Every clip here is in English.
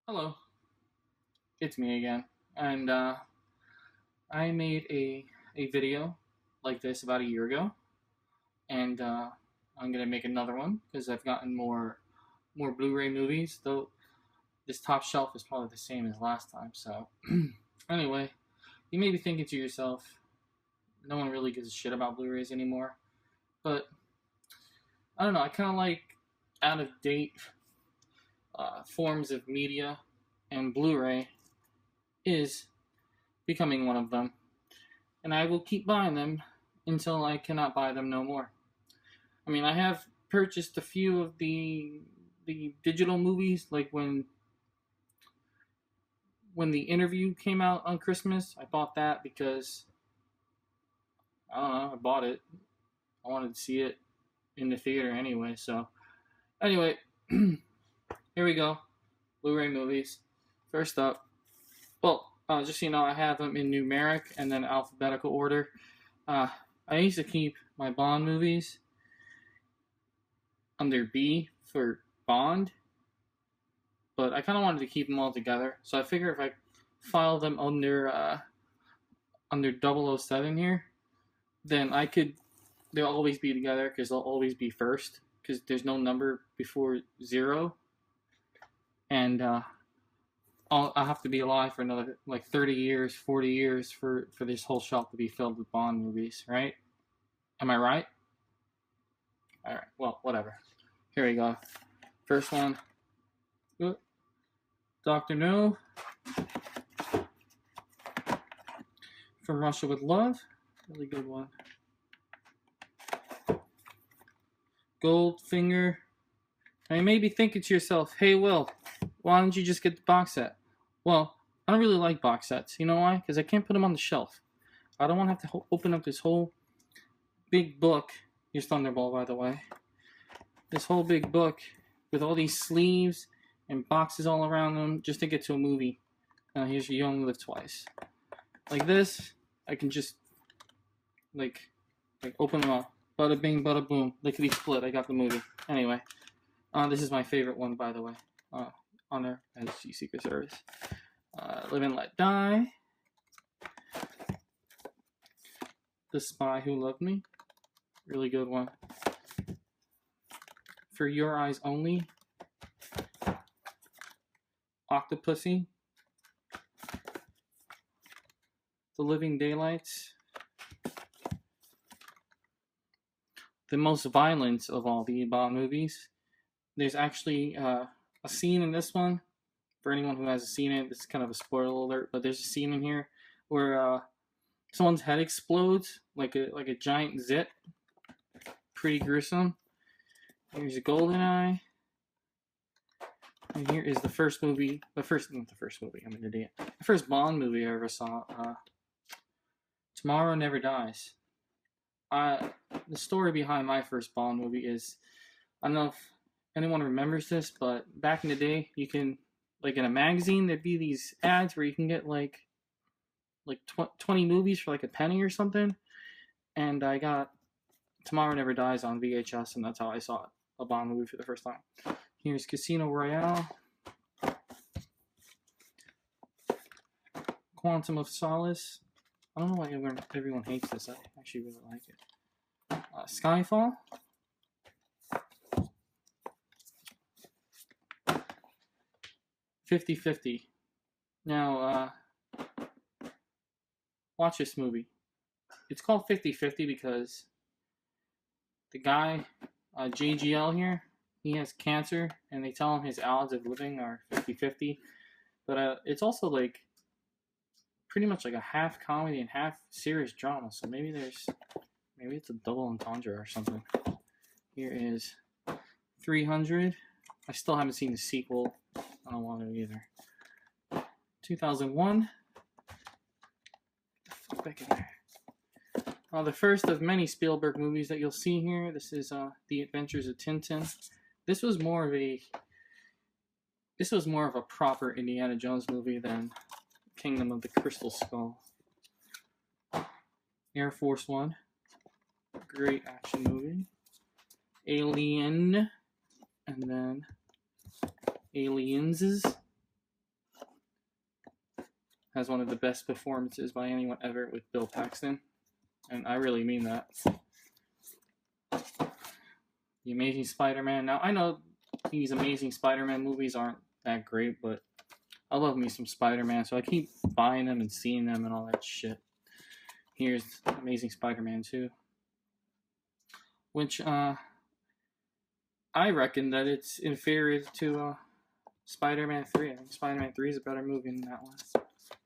Hello, it's me again, and I made a video like this about a year ago, and I'm gonna make another one because I've gotten more Blu-ray movies. Though this top shelf is probably the same as last time. So anyway, you may be thinking to yourself, no one really gives a shit about Blu-rays anymore, but I don't know. I kind of like out of date forms of media, and Blu-ray is becoming one of them, and I will keep buying them until I cannot buy them no more. I mean, I have purchased a few of the digital movies, like when the interview came out on Christmas. I bought that because I don't know, I bought it. I wanted to see it in the theater anyway. So anyway, here we go. Blu-ray movies. First up, well, just so you know, I have them in numeric and then alphabetical order. I used to keep my Bond movies under B for Bond, but I kind of wanted to keep them all together. So I figure if I file them under 007 here, then they'll always be together because they'll always be first because there's no number before 0, and I'll have to be alive for another like 30 years, 40 years for this whole shelf to be filled with Bond movies, right? Am I right? All right. Well, whatever. Here we go. First one. Dr. No. From Russia with Love. Really good one. Goldfinger. Now you may be thinking to yourself, hey, Will, why don't you just get the box set? Well, I don't really like box sets. You know why? Because I can't put them on the shelf. I don't want to have to open up this whole big book. Here's Thunderball, by the way. This whole big book with all these sleeves and boxes all around them just to get to a movie. Here's You Only Live Twice. Like this, I can just like open them up. Bada bing, bada boom. Lickety split. I got the movie. Anyway, this is my favorite one, by the way. Honor as Secret Service. Live and Let Die. The Spy Who Loved Me. Really good one. For Your Eyes Only. Octopussy. The Living Daylights. The most violent of all the Bond movies. There's actually a scene in this one. For anyone who hasn't seen it, it's kind of a spoiler alert, but there's a scene in here where someone's head explodes like a giant zit. Pretty gruesome. Here's a GoldenEye. And here is the first movie. Not the first movie, I'm an idiot. The first Bond movie I ever saw. Tomorrow Never Dies. The story behind my first Bond movie is, I don't know if anyone remembers this, but back in the day, you can, like in a magazine, there'd be these ads where you can get like 20 movies for like a penny or something. And I got Tomorrow Never Dies on VHS, and that's how I saw a Bond movie for the first time. Here's Casino Royale. Quantum of Solace. I don't know why everyone hates this. I actually really like it. Skyfall. "50-50". Now, watch this movie. It's called 50-50 because the guy, JGL here, he has cancer, and they tell him his odds of living are 50-50. But it's also like pretty much like a half comedy and half serious drama. So maybe it's a double entendre or something. Here is 300. I still haven't seen the sequel. I don't want to either. 2001. Back in there. The first of many Spielberg movies that you'll see here. This is The Adventures of Tintin. This was more of a proper Indiana Jones movie than Kingdom of the Crystal Skull. Air Force One. Great action movie. Alien. And then Aliens. has one of the best performances by anyone ever with Bill Paxton, and I really mean that. The Amazing Spider-Man. Now, I know these Amazing Spider-Man movies aren't that great, but I love me some Spider-Man, so I keep buying them and seeing them and all that shit. Here's Amazing Spider-Man 2, which I reckon that it's inferior to Spider-Man 3. I think Spider-Man 3 is a better movie than that one.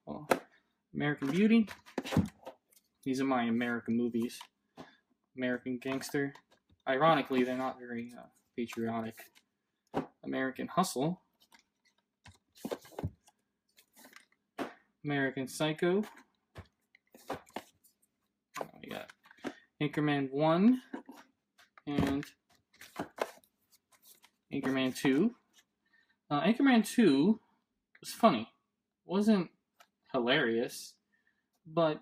Well, American Beauty. These are my American movies. American Gangster. Ironically, they're not very patriotic. American Hustle. American Psycho. We got Anchorman 1 and Anchorman 2. Anchorman 2 was funny. Wasn't hilarious, but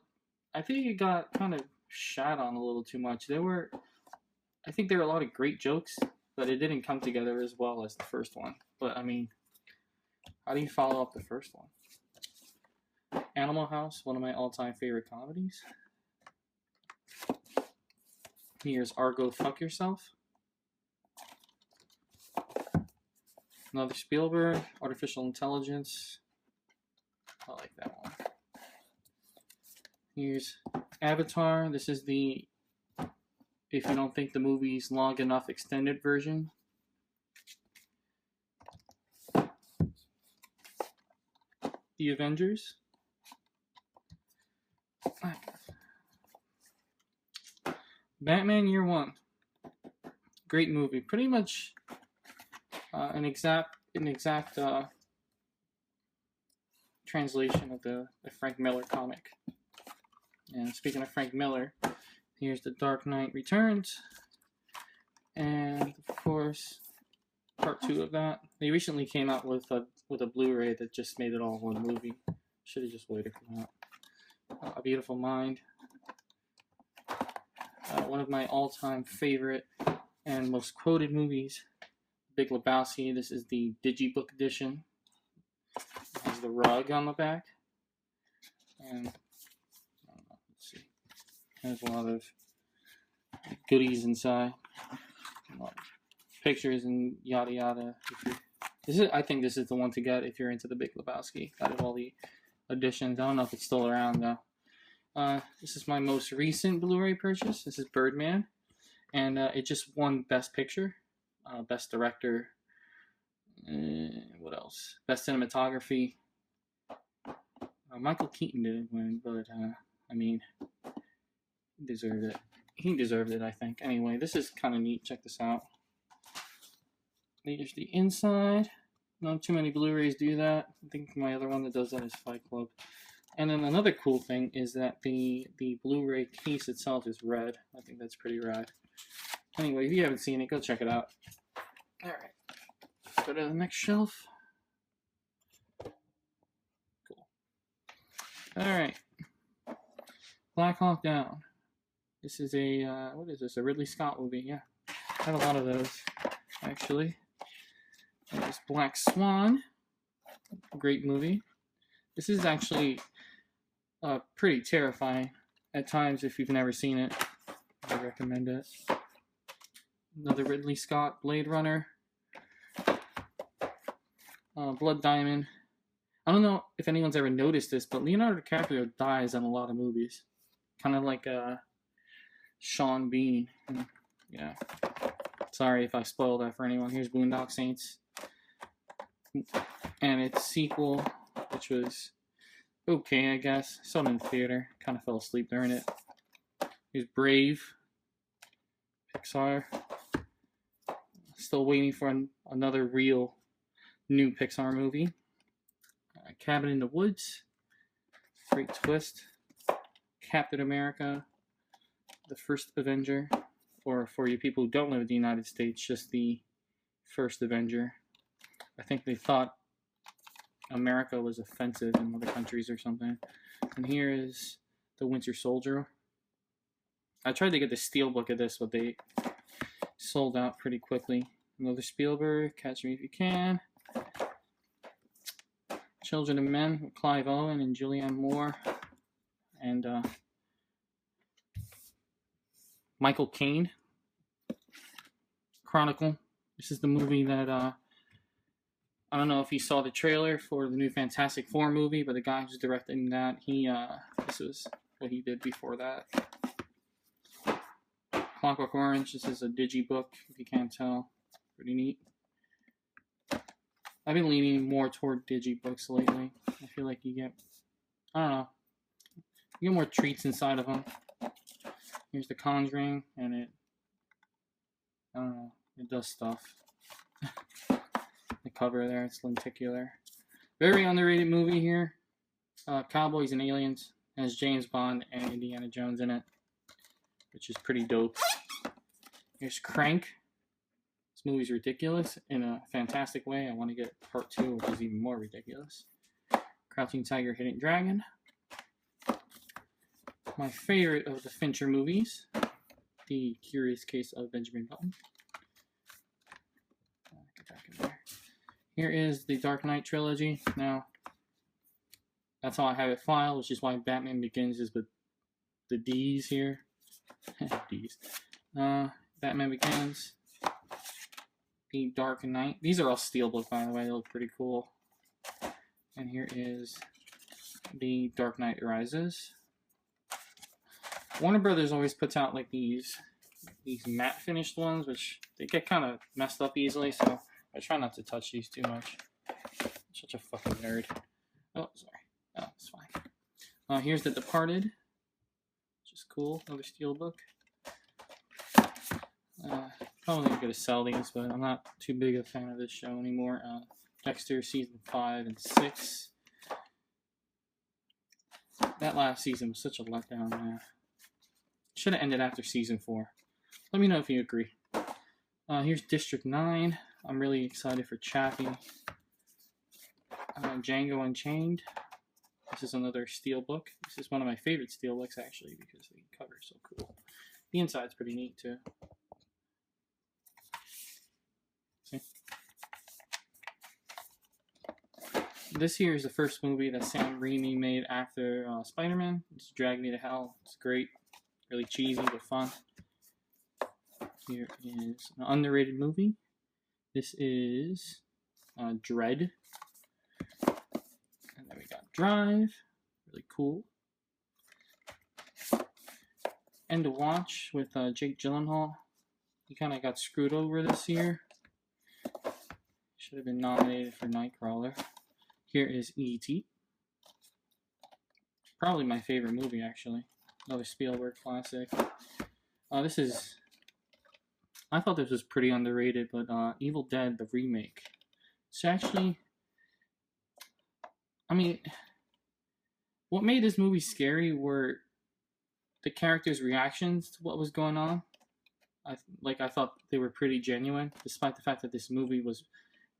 I think it got kind of shat on a little too much. I think there were a lot of great jokes, but it didn't come together as well as the first one. But I mean, how do you follow up the first one? Animal House, one of my all-time favorite comedies. Here's Argo Fuck Yourself. Another Spielberg, Artificial Intelligence. I like that one. Here's Avatar. This is the if you don't think the movie's long enough extended version. The Avengers. Batman Year One. Great movie. Pretty much an exact translation of the Frank Miller comic. And speaking of Frank Miller, here's The Dark Knight Returns, and of course, part 2 of that. They recently came out with a Blu-ray that just made it all one movie. Should have just waited for that. A Beautiful Mind. One of my all-time favorite and most quoted movies, Big Lebowski. This is the Digibook edition. It has the rug on the back, and I don't know, let's see. There's a lot of goodies inside, a lot of pictures and yada yada. I think this is the one to get if you're into the Big Lebowski. Out of all the editions, I don't know if it's still around though. This is my most recent Blu-ray purchase. This is Birdman, and it just won Best Picture, Best Director. What else? Best Cinematography. Michael Keaton didn't win, but I mean, he deserved it. He deserved it, I think. Anyway, this is kind of neat. Check this out. Here's the inside. Not too many Blu-rays do that. I think my other one that does that is Fight Club. And then another cool thing is that the Blu-ray case itself is red. I think that's pretty rad. Anyway, if you haven't seen it, go check it out. Alright. Go to the next shelf. Cool. Alright. Black Hawk Down. This is a, what is this? A Ridley Scott movie, yeah. I have a lot of those, actually. There's Black Swan. Great movie. This is actually pretty terrifying at times if you've never seen it. I recommend it. Another Ridley Scott, Blade Runner. Blood Diamond. I don't know if anyone's ever noticed this, but Leonardo DiCaprio dies in a lot of movies. Kind of like Sean Bean. Yeah. Sorry if I spoiled that for anyone. Here's Boondock Saints. And its sequel, which was okay, I guess. Saw it in the theater. Kind of fell asleep during it. Here's Brave. Pixar. Still waiting for another real new Pixar movie. Cabin in the Woods. Great twist. Captain America. The First Avenger. Or for you people who don't live in the United States, just the First Avenger. I think they thought America was offensive in other countries or something. And here is The Winter Soldier. I tried to get the steelbook of this, but they sold out pretty quickly. Another Spielberg, Catch Me If You Can. Children of Men with Clive Owen and Julianne Moore. And Michael Caine. Chronicle. This is the movie that, I don't know if you saw the trailer for the new Fantastic Four movie, but the guy who's directing that, this was what he did before that. Clockwork Orange, this is a digibook, if you can't tell. Pretty neat. I've been leaning more toward digibooks lately. I feel like you get, I don't know, you get more treats inside of them. Here's The Conjuring, and it, I don't know, it does stuff. The cover there, it's lenticular. Very underrated movie here. Cowboys and Aliens. It has James Bond and Indiana Jones in it, which is pretty dope. Here's Crank. This movie's ridiculous in a fantastic way. I want to get part 2, which is even more ridiculous. Crouching Tiger, Hidden Dragon. My favorite of the Fincher movies, The Curious Case of Benjamin Button. Get back in there. Here is the Dark Knight trilogy. Now, that's how I have it filed, which is why Batman Begins is with the D's here. D's. Batman Begins. The Dark Knight. These are all steelbook, by the way. They look pretty cool. And here is The Dark Knight Rises. Warner Brothers always puts out like these matte finished ones, which they get kind of messed up easily, so I try not to touch these too much. I'm such a fucking nerd. Oh, sorry. Oh, it's fine. Here's The Departed, which is cool. Another steelbook. Probably going to sell these, but I'm not too big a fan of this show anymore. Dexter season 5 and 6. That last season was such a letdown, man. Should have ended after season 4. Let me know if you agree. Here's District 9. I'm really excited for Chappie. Django Unchained. This is another steelbook. This is one of my favorite steelbooks, actually, because the cover is so cool. The inside's pretty neat, too. See? This here is the first movie that Sam Raimi made after Spider-Man. It's Drag Me to Hell. It's great. Really cheesy, but fun. Here is an underrated movie. This is Dread. And then we got Drive. Really cool. And to Watch with Jake Gyllenhaal. He kind of got screwed over this year. Should have been nominated for Nightcrawler. Here is E.T. Probably my favorite movie, actually. Another Spielberg classic. I thought this was pretty underrated, but Evil Dead, the remake. It's actually, I mean, what made this movie scary were the characters' reactions to what was going on. I thought they were pretty genuine, despite the fact that this movie was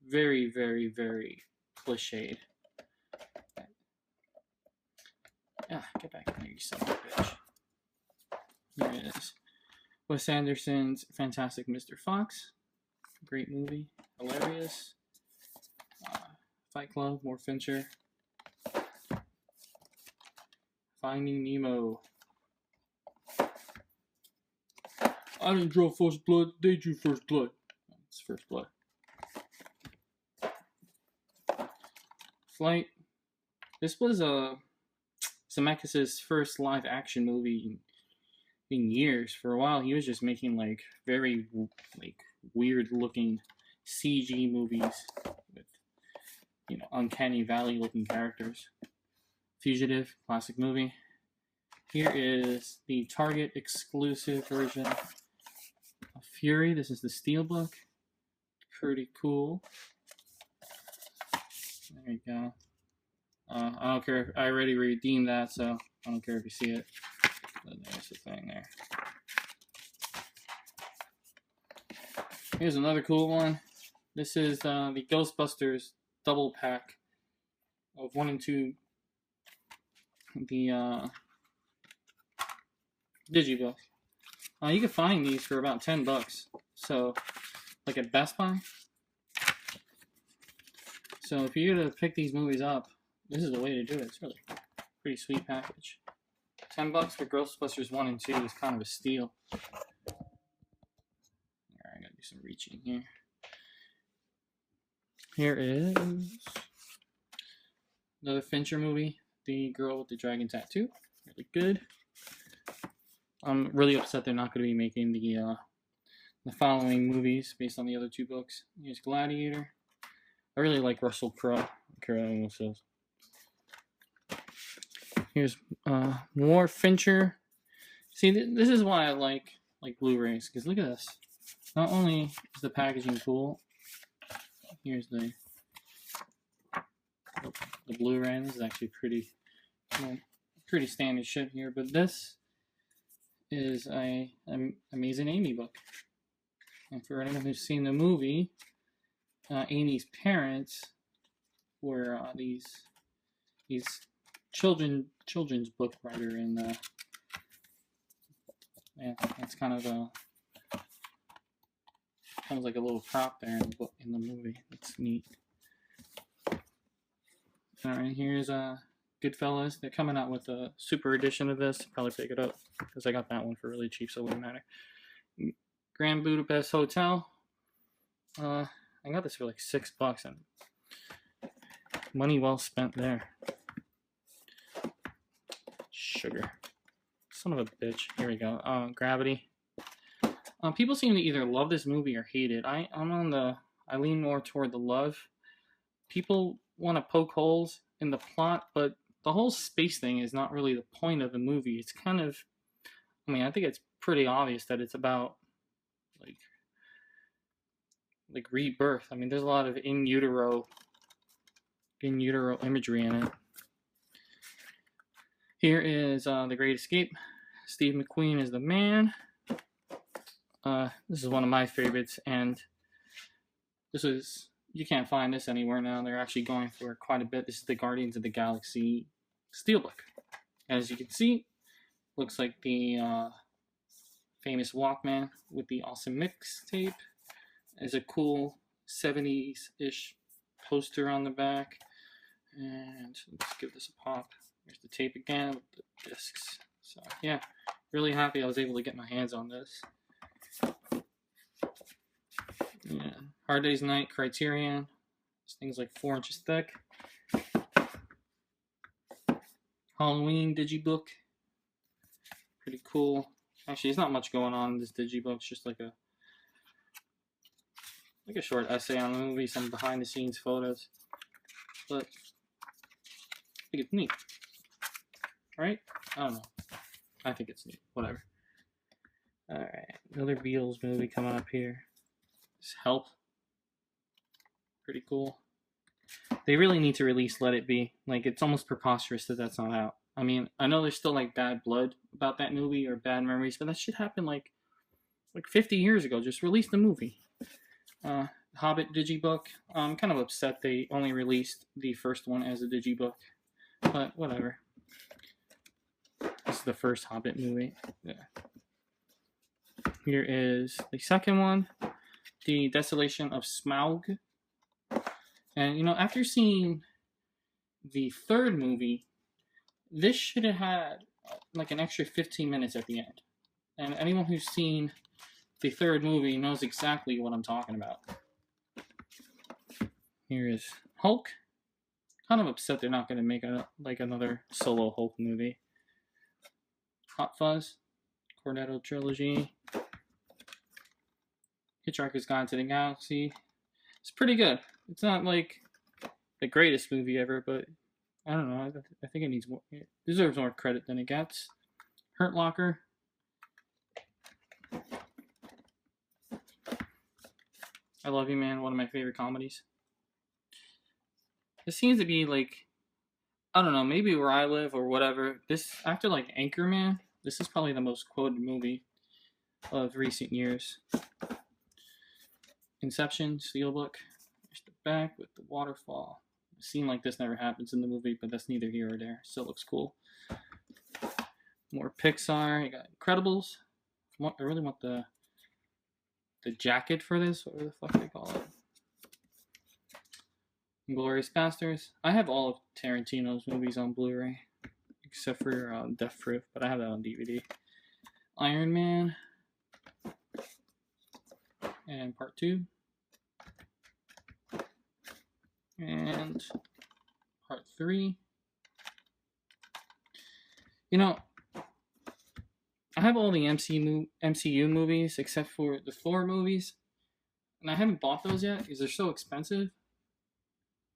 very, very, very cliched. Yeah, get back in there, you son of a bitch. Here it is. Wes Anderson's Fantastic Mr. Fox. Great movie. Hilarious. Fight Club, more Fincher. Finding Nemo. I didn't draw First Blood, they drew First Blood. It's First Blood. Flight. This was Zemeckis' first live action movie in years. For a while, he was just making like very weird looking CG movies with, you know, uncanny valley looking characters. Fugitive, classic movie. Here is the Target exclusive version of Fury. This is the steelbook. Pretty cool. There you go. I don't care if I already redeemed that, so I don't care if you see it. But there's the thing there. Here's another cool one. This is the Ghostbusters double pack of 1 and 2. The Digibook. You can find these for about $10. So, like at Best Buy. So if you're gonna pick these movies up, this is the way to do it. It's really pretty sweet package. $10 for Ghostbusters 1 and 2 is kind of a steal. Alright, I gotta do some reaching here. Here is another Fincher movie, The Girl with the Dragon Tattoo. Really good. I'm really upset they're not going to be making the following movies based on the other two books. Here's Gladiator. I really like Russell Crowe. Here's more Fincher. See, this is why I like Blu-rays, because look at this. Not only is the packaging cool, here's the Blu-ray. This is actually pretty standard shit here, but this is an Amazing Amy book. And for anyone who's seen the movie, Amy's parents were these children's book writer, and yeah, that's kind of like a little prop there in the movie. It's neat. All right, here's Goodfellas. They're coming out with a super edition of this. Probably pick it up because I got that one for really cheap, so it wouldn't matter. Grand Budapest Hotel. I got this for like $6, and money well spent there. Sugar. Son of a bitch. Here we go. Gravity. People seem to either love this movie or hate it. I lean more toward the love. People want to poke holes in the plot, but the whole space thing is not really the point of the movie. It's kind of, I mean, I think it's pretty obvious that it's about like rebirth. I mean, there's a lot of in utero imagery in it. Here is The Great Escape. Steve McQueen is the man. This is one of my favorites, and you can't find this anywhere now. They're actually going for quite a bit. This is the Guardians of the Galaxy Steelbook. As you can see, looks like the famous Walkman with the awesome mixtape. There's a cool 70s-ish poster on the back. And let's give this a pop. Here's the tape again with the discs. So yeah, really happy I was able to get my hands on this. Yeah, Hard Day's Night, Criterion. This thing's like 4 inches thick. Halloween digibook. Pretty cool. Actually, there's not much going on in this digibook. It's just like a short essay on the movie, some behind the scenes photos. But I think it's neat. Right? I don't know. I think it's neat. Whatever. Alright. Another Beatles movie coming up here. This Help. Pretty cool. They really need to release Let It Be. Like, it's almost preposterous that that's not out. I mean, I know there's still like bad blood about that movie or bad memories, but that shit happened like 50 years ago. Just release the movie. Hobbit digibook. I'm kind of upset they only released the first one as a digibook, but whatever. This is the first Hobbit movie. Yeah. Here is the second one, The Desolation of Smaug. And you know, after seeing the third movie, this should have had like an extra 15 minutes at the end. And anyone who's seen the third movie knows exactly what I'm talking about. Here is Hulk. Kind of upset they're not going to make another solo Hulk movie. Hot Fuzz, Cornetto Trilogy, Hitchhiker's Guide to the Galaxy. It's pretty good. It's not like the greatest movie ever, but I don't know. I think it needs more. It deserves more credit than it gets. Hurt Locker. I Love You, Man. One of my favorite comedies. It seems to be like, I don't know, maybe where I live or whatever. This, after like Anchorman, this is probably the most quoted movie of recent years. Inception, Steelbook. There's the back with the waterfall. A scene like this never happens in the movie, but that's neither here or there. Still looks cool. More Pixar. You got Incredibles. I really want the jacket for this. Whatever the fuck they call it. Inglourious Basterds. I have all of Tarantino's movies on Blu-ray, except for Death Proof, but I have that on DVD. Iron Man, and Part 2, and Part 3. You know, I have all the MCU movies except for the Thor movies, and I haven't bought those yet because they're so expensive.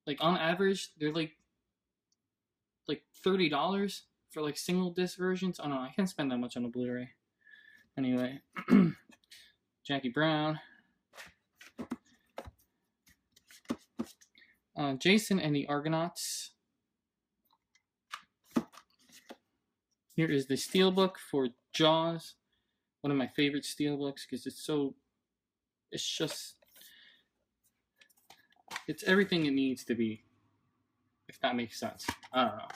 Like on average, they're like $30 for like single disc versions. I don't know. I can't spend that much on a Blu-ray. Anyway, Jackie Brown, Jason and the Argonauts. Here is the steelbook for Jaws, one of my favorite steelbooks because it's everything it needs to be, if that makes sense. I don't know.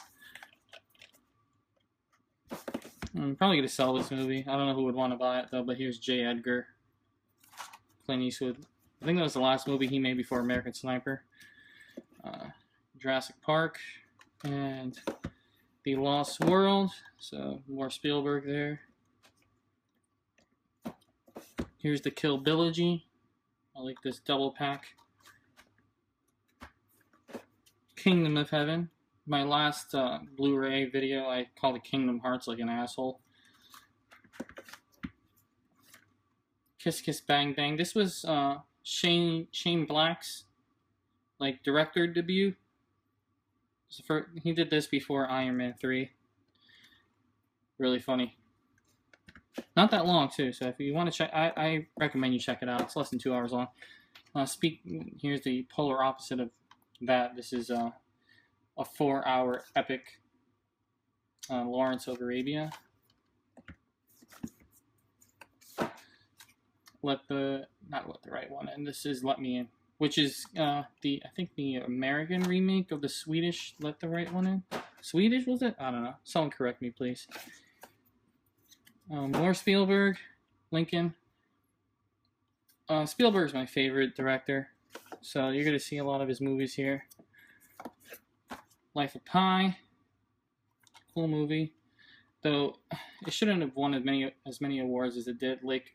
I'm probably going to sell this movie. I don't know who would want to buy it, though, but here's J. Edgar. Clint Eastwood. I think that was the last movie he made before American Sniper. Jurassic Park. And The Lost World. So, more Spielberg there. Here's the Kill Bilogy. I like this double pack. Kingdom of Heaven. My last Blu-ray video, I called it Kingdom Hearts like an asshole. Kiss Kiss Bang Bang. This was Shane Black's director debut. He did this before Iron Man 3. Really funny. Not that long too, so if you want to check, I recommend you check it out. It's less than 2 hours long. Here's the polar opposite of that. This is a 4-hour epic, Lawrence of Arabia. Not Let the Right One In. This is Let Me In, which is I think the American remake of the Swedish Let the Right One In. Swedish, was it? I don't know. Someone correct me, please. More Spielberg, Lincoln. Spielberg's my favorite director, so you're gonna see a lot of his movies here. Life of Pi, cool movie, though it shouldn't have won as many awards as it did. Like,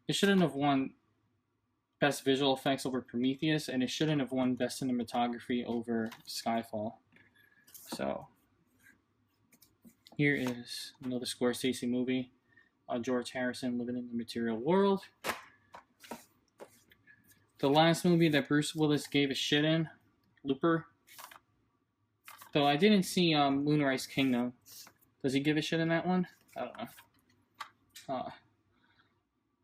it shouldn't have won Best Visual Effects over Prometheus, and it shouldn't have won Best Cinematography over Skyfall. So here is another Scorsese movie, George Harrison, Living in the Material World. The last movie that Bruce Willis gave a shit in, Looper. Though I didn't see Moonrise Kingdom. Does he give a shit in that one? I don't know.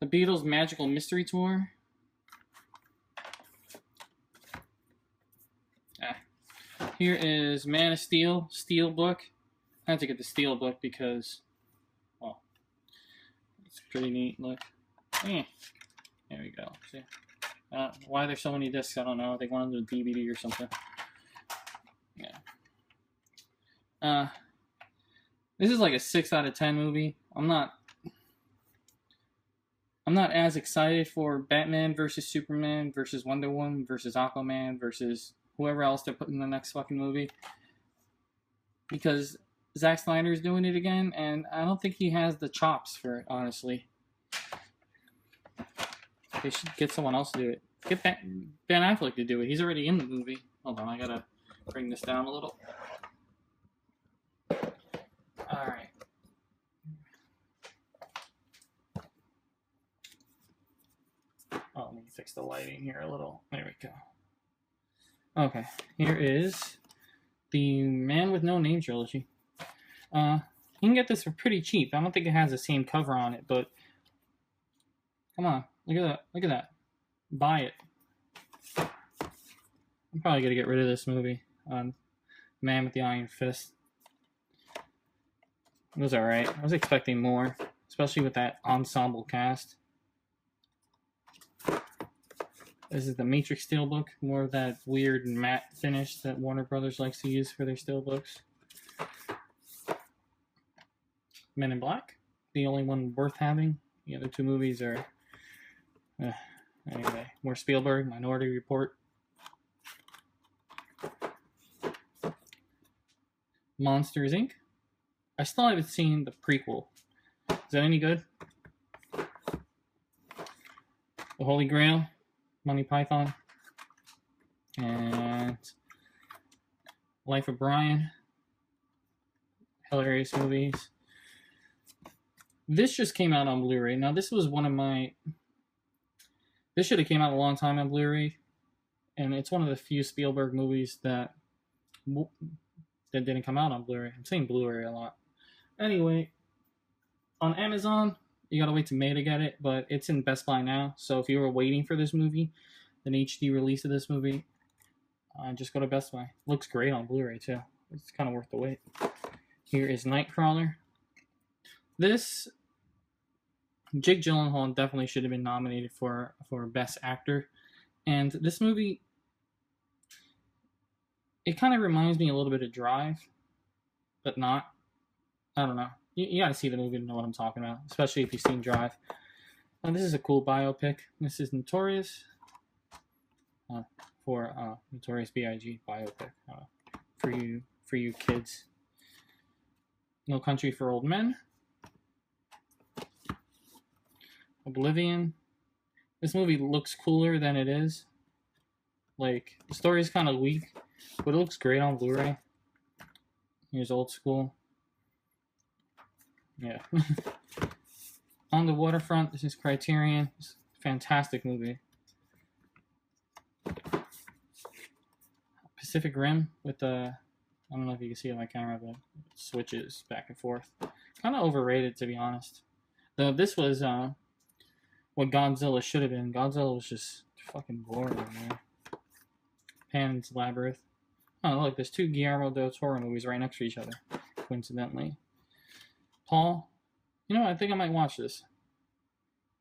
The Beatles Magical Mystery Tour. Here is Man of Steel, Steelbook. I had to get the Steelbook because, well, it's pretty neat. Look. There we go. See? Why there's so many discs, I don't know. They wanted a DVD or something. Yeah. This is like a 6 out of 10 movie. I'm not as excited for Batman versus Superman versus Wonder Woman versus Aquaman versus whoever else they're putting in the next fucking movie, because Zack Snyder's doing it again, and I don't think he has the chops for it, honestly. They should get someone else to do it. Get Ben Affleck to do it. He's already in the movie. Hold on, I gotta bring this down a little. Alright. Oh, let me fix the lighting here a little. There we go. Okay, here is the Man with No Name trilogy. You can get this for pretty cheap. I don't think it has the same cover on it, but come on, look at that. Look at that. Buy it. I'm probably gonna get rid of this movie. Man with the Iron Fist. It was alright. I was expecting more, especially with that ensemble cast. This is the Matrix Steelbook, more of that weird matte finish that Warner Brothers likes to use for their Steelbooks. Men in Black, the only one worth having. The other two movies are... anyway, more Spielberg, Minority Report. Monsters Inc. I still haven't seen the prequel. Is that any good? The Holy Grail, Monty Python, and Life of Brian. Hilarious movies. This just came out on Blu-ray. Now, this was one of my... This should have came out a long time on Blu-ray, and it's one of the few Spielberg movies that didn't come out on Blu-ray. I'm saying Blu-ray a lot. Anyway, on Amazon, you gotta wait to May to get it, but it's in Best Buy now. So if you were waiting for this movie, an HD release of this movie, just go to Best Buy. Looks great on Blu-ray too. It's kind of worth the wait. Here is Nightcrawler. This, Jake Gyllenhaal definitely should have been nominated for Best Actor. And this movie, it kind of reminds me a little bit of Drive, but not. I don't know. You gotta see the movie to know what I'm talking about, especially if you've seen Drive. This is a cool biopic. This is Notorious for Notorious B.I.G. biopic for you kids. No Country for Old Men. Oblivion. This movie looks cooler than it is. Like, the story's kind of weak, but it looks great on Blu-ray. Here's Old School. Yeah. On the Waterfront, this is Criterion. It's a fantastic movie. Pacific Rim with the... I don't know if you can see it on my camera, but it switches back and forth. Kind of overrated, to be honest. Though this was what Godzilla should have been. Godzilla was just fucking boring, man. Pan's Labyrinth. Oh, look, there's two Guillermo del Toro movies right next to each other, coincidentally. Paul, you know, I think I might watch this.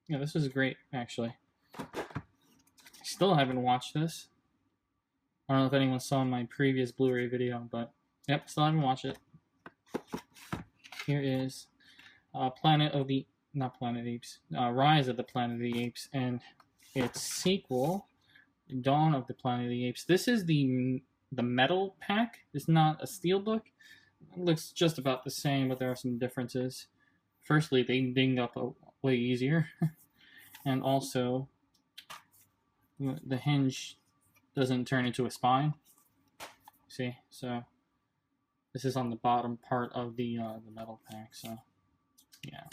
Yeah, this is great, actually. Still haven't watched this. I don't know if anyone saw my previous Blu-ray video, but yep, still haven't watched it. Here is Planet of the... Not Planet of the Apes. Rise of the Planet of the Apes, and its sequel, Dawn of the Planet of the Apes. This is the metal pack. It's not a steelbook. It looks just about the same, but there are some differences. Firstly, they ding up way easier. And also, the hinge doesn't turn into a spine. See? So, this is on the bottom part of the metal pack, so, yeah.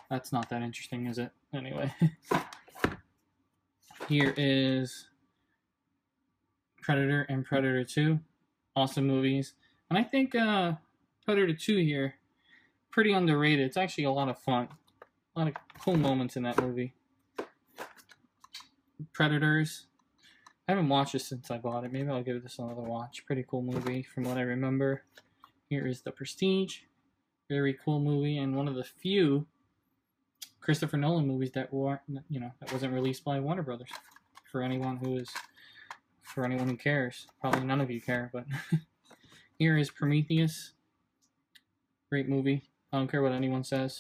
That's not that interesting, is it? Anyway. Here is Predator and Predator 2. Awesome movies. And I think Predator 2 here, pretty underrated. It's actually a lot of fun. A lot of cool moments in that movie. Predators. I haven't watched this since I bought it. Maybe I'll give this another watch. Pretty cool movie from what I remember. Here is The Prestige. Very cool movie, and one of the few Christopher Nolan movies that wasn't released by Warner Brothers. For anyone who cares. Probably none of you care, but here is Prometheus. Great movie. I don't care what anyone says.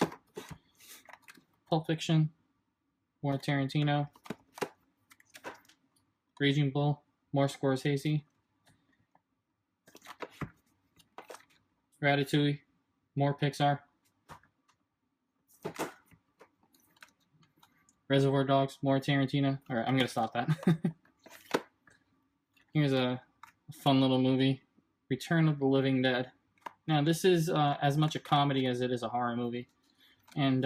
Pulp Fiction. More Tarantino. Raging Bull. More Scorsese. Ratatouille. More Pixar. Reservoir Dogs, more Tarantino. Alright, I'm going to stop that. Here's a fun little movie. Return of the Living Dead. Now, this is as much a comedy as it is a horror movie. And,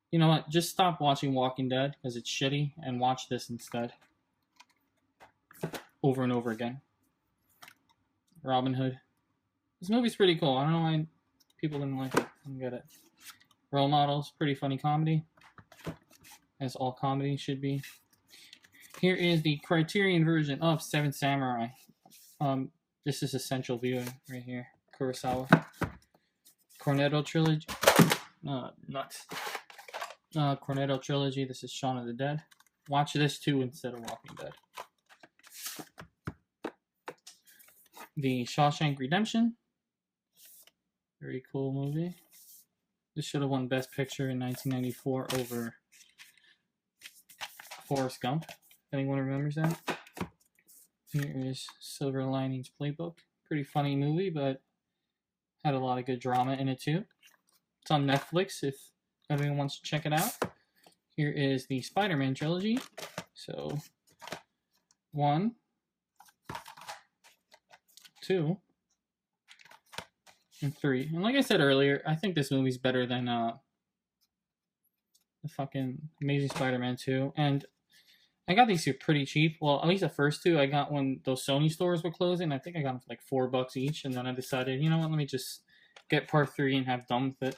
you know what? Just stop watching Walking Dead, because it's shitty, and watch this instead. Over and over again. Robin Hood. This movie's pretty cool. I don't know why people didn't like it. I don't get it. Role Models, pretty funny comedy, as all comedy should be. Here is the Criterion version of Seven Samurai. This is essential viewing right here. Kurosawa. Cornetto Trilogy. Nuts. Cornetto Trilogy. This is Shaun of the Dead. Watch this too instead of Walking Dead. The Shawshank Redemption. Very cool movie. This should have won Best Picture in 1994 over Forrest Gump. Anyone remembers that? Here is Silver Linings Playbook. Pretty funny movie, but had a lot of good drama in it too. It's on Netflix if everyone wants to check it out. Here is the Spider-Man trilogy. So, 1, 2, and 3. And like I said earlier, I think this movie's better than the fucking Amazing Spider-Man 2. And I got these here pretty cheap. Well, at least the first two I got when those Sony stores were closing. I think I got them for like $4 each. And then I decided, you know what, let me just get part 3 and have done with it.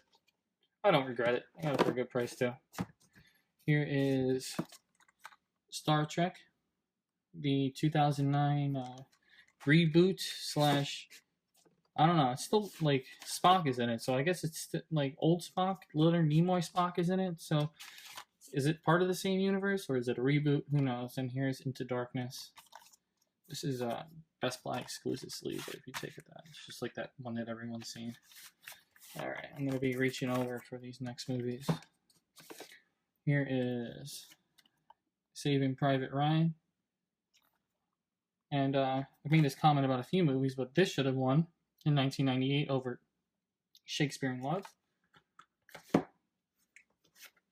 I don't regret it. I got it for a good price too. Here is Star Trek, the 2009 reboot slash, I don't know, it's still like Spock is in it. So I guess it's like old Spock, Leonard Nimoy Spock is in it. So is it part of the same universe or is it a reboot? Who knows? And here's Into Darkness. This is a Best Buy exclusive sleeve, but if you take it that, it's just like that one that everyone's seen. Alright, I'm going to be reaching over for these next movies. Here is Saving Private Ryan. And I made this comment about a few movies, but this should have won in 1998 over Shakespeare in Love.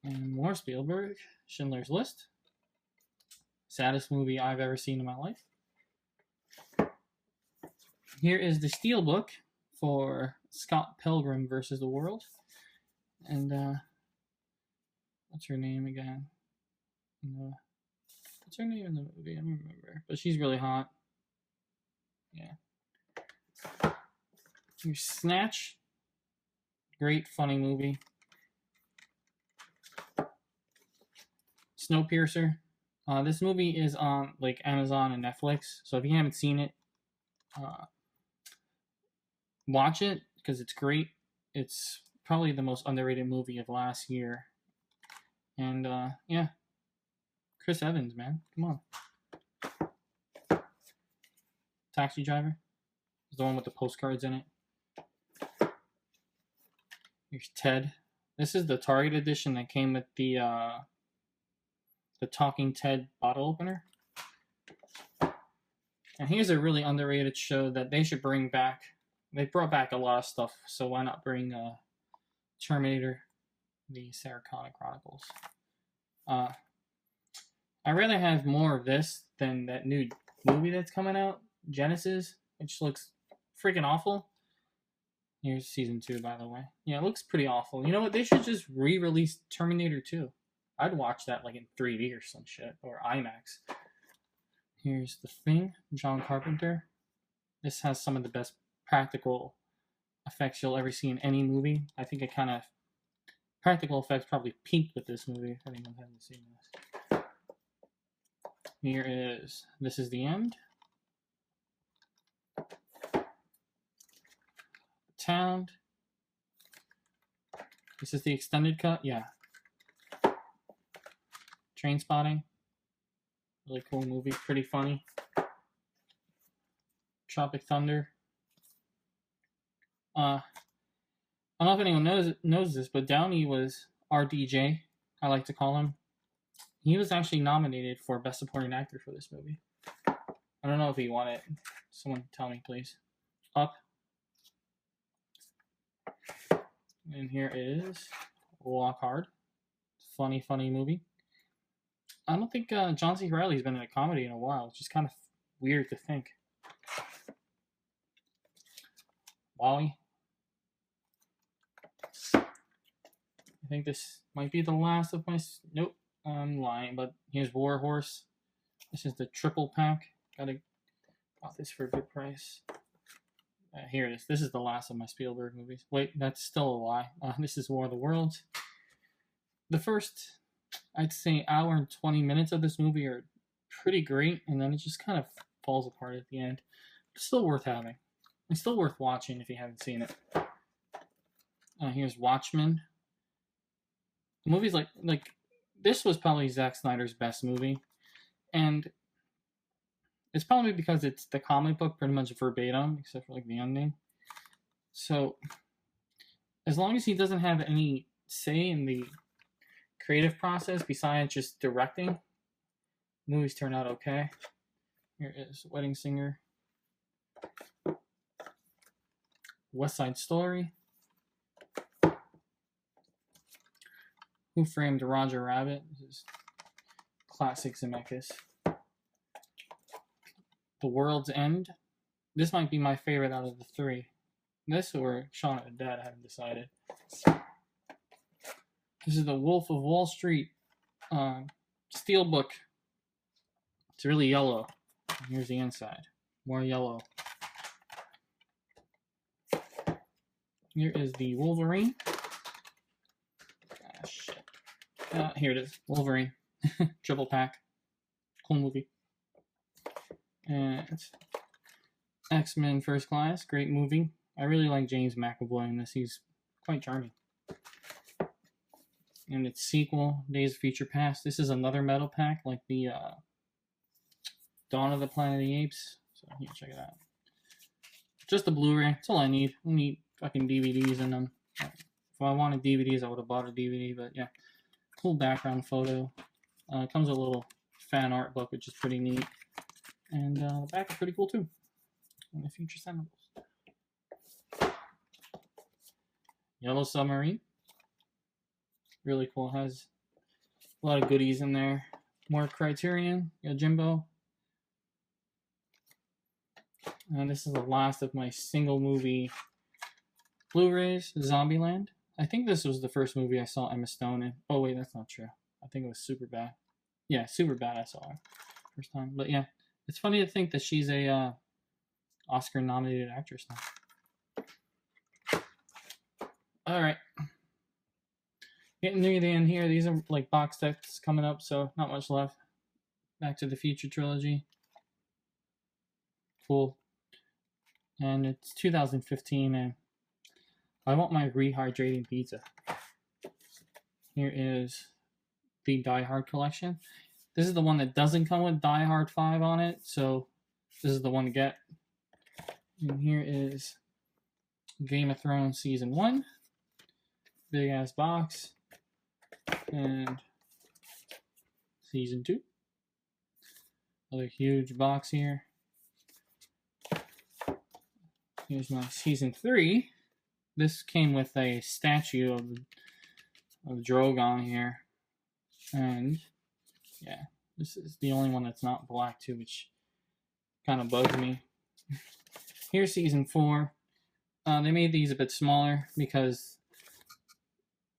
And more Spielberg, Schindler's List. Saddest movie I've ever seen in my life. Here is the Steelbook for Scott Pilgrim versus the World. And what's her name again? What's her name in the movie? I don't remember. But she's really hot. Yeah. Here's Snatch. Great, funny movie. Snowpiercer. This movie is on like Amazon and Netflix. So if you haven't seen it, watch it because it's great. It's probably the most underrated movie of last year. And yeah, Chris Evans, man, come on. Taxi Driver is the one with the postcards in it. Here's Ted. This is the Target edition that came with the Talking Ted bottle opener. And here's a really underrated show that they should bring back. They brought back a lot of stuff, so why not bring Terminator, the Sarah Connor Chronicles. I'd rather have more of this than that new movie that's coming out, Genesis, which looks freaking awful. Here's season 2, by the way. Yeah, it looks pretty awful. You know what? They should just re-release Terminator 2. I'd watch that like in 3D or some shit, or IMAX. Here's The Thing, John Carpenter. This has some of the best practical effects you'll ever see in any movie. I think it kind of, practical effects probably peaked with this movie, if anyone hasn't seen this. Here is This Is the End. Town. This is the extended cut, yeah. Trainspotting. Really cool movie, pretty funny. Tropic Thunder. I don't know if anyone knows this, but Downey was RDJ, I like to call him. He was actually nominated for Best Supporting Actor for this movie. I don't know if he won it. Someone tell me, please. Up. And here is Walk Hard. Funny, funny movie. I don't think John C. Reilly's been in a comedy in a while, which is kind of weird to think. Wally. I think this might be the last of my... Nope, I'm lying, but here's War Horse. This is the triple pack. Got this for a good price. Here it is. This is the last of my Spielberg movies. Wait, that's still a lie. This is War of the Worlds. The first, I'd say, hour and 20 minutes of this movie are pretty great, and then it just kind of falls apart at the end. It's still worth having. It's still worth watching if you haven't seen it. Here's Watchmen. The movie's like this was probably Zack Snyder's best movie, and it's probably because it's the comic book pretty much verbatim, except for like the ending. So, as long as he doesn't have any say in the creative process besides just directing, movies turn out okay. Here is Wedding Singer. West Side Story, Who Framed Roger Rabbit, this is classic Zemeckis. The World's End, this might be my favorite out of the three. This or Shaun of the Dead, I haven't decided. This is The Wolf of Wall Street Steelbook. It's really yellow. Here's the inside. More yellow. Here is the Wolverine. Ah, shit. Here it is. Wolverine. Triple pack. Cool movie. And X-Men First Class. Great movie. I really like James McAvoy in this. He's quite charming. And its sequel, Days of Future Past. This is another metal pack, like the Dawn of the Planet of the Apes. So here, check it out. Just a Blu-ray. That's all I need. I don't need fucking DVDs in them. If I wanted DVDs, I would have bought a DVD. But yeah, cool background photo. It comes with a little fan art book, which is pretty neat. And the back is pretty cool too. And the Future Sentinels. Yellow Submarine. Really cool. It has a lot of goodies in there. More Criterion. Yojimbo. And this is the last of my single movie Blu-rays, Zombieland. I think this was the first movie I saw Emma Stone in. Oh wait, that's not true. I think it was Superbad. Yeah, Superbad I saw her first time. But yeah, it's funny to think that she's a Oscar-nominated actress now. Alright. Getting near the end here. These are like box sets coming up, so not much left. Back to the Future trilogy. Cool. And it's 2015, and I want my rehydrating pizza. Here is the Die Hard collection. This is the one that doesn't come with Die Hard 5 on it, so this is the one to get. And here is Game of Thrones Season 1. Big ass box. And Season 2. Another huge box here. Here's my Season 3. This came with a statue of Drogon here. And yeah, this is the only one that's not black too, which kind of bugs me. Here's Season 4. They made these a bit smaller because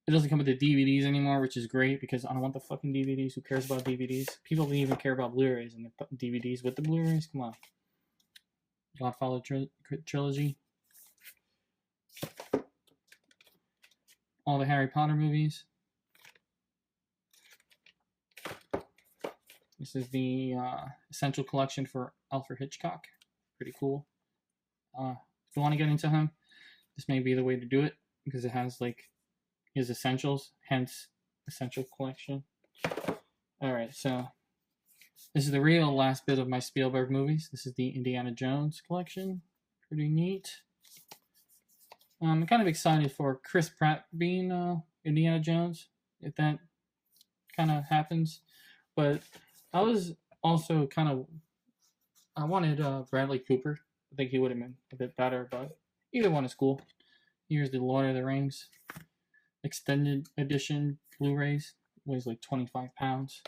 it doesn't come with the DVDs anymore, which is great because I don't want the fucking DVDs. Who cares about DVDs? People don't even care about Blu-rays, and they put DVDs with the Blu-rays. Come on. Godfather trilogy. All the Harry Potter movies. This is the Essential Collection for Alfred Hitchcock. Pretty cool. If you want to get into him, this may be the way to do it because it has like his essentials, hence Essential Collection. Alright, so this is the real last bit of my Spielberg movies. This is the Indiana Jones collection. Pretty neat. I'm kind of excited for Chris Pratt being Indiana Jones, if that kind of happens. But I was also kind of... I wanted Bradley Cooper. I think he would have been a bit better, but either one is cool. Here's the Lord of the Rings Extended Edition Blu-rays. Weighs like 25 pounds.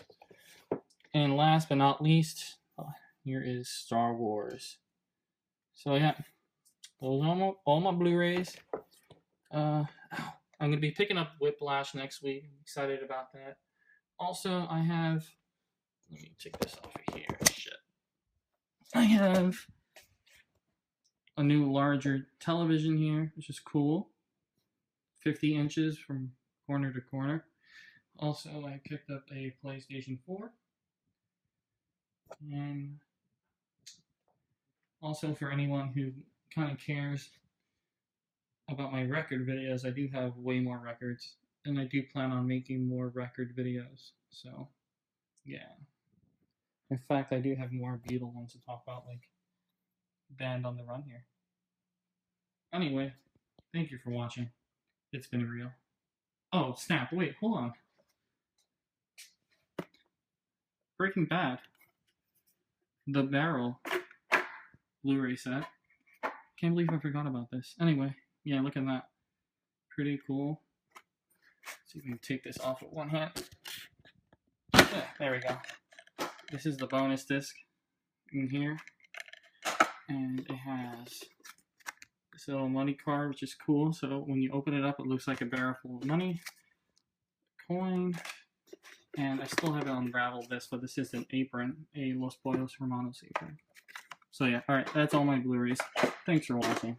And last but not least, here is Star Wars. So yeah, those are all my Blu-rays. I'm going to be picking up Whiplash next week. I'm excited about that. Also, I have... Let me take this off of here. Shit. I have a new larger television here, which is cool. 50 inches from corner to corner. Also, I picked up a PlayStation 4. And also for anyone who kind of cares about my record videos, I do have way more records, and I do plan on making more record videos. So, yeah. In fact, I do have more Beatle ones to talk about, like Band on the Run here. Anyway, thank you for watching. It's been real. Oh, snap. Wait, hold on. Breaking Bad. The Barrel Blu-ray set. Can't believe I forgot about this. Anyway, yeah, look at that. Pretty cool. Let's see if we can take this off with one hand. Yeah, there we go. This is the bonus disc in here. And it has this little money card, which is cool. So when you open it up, it looks like a barrel full of money. Coin. And I still haven't unraveled this, but this is an apron, a Los Pollos Hermanos apron. So yeah, alright, that's all my Blu-rays. Thanks for watching.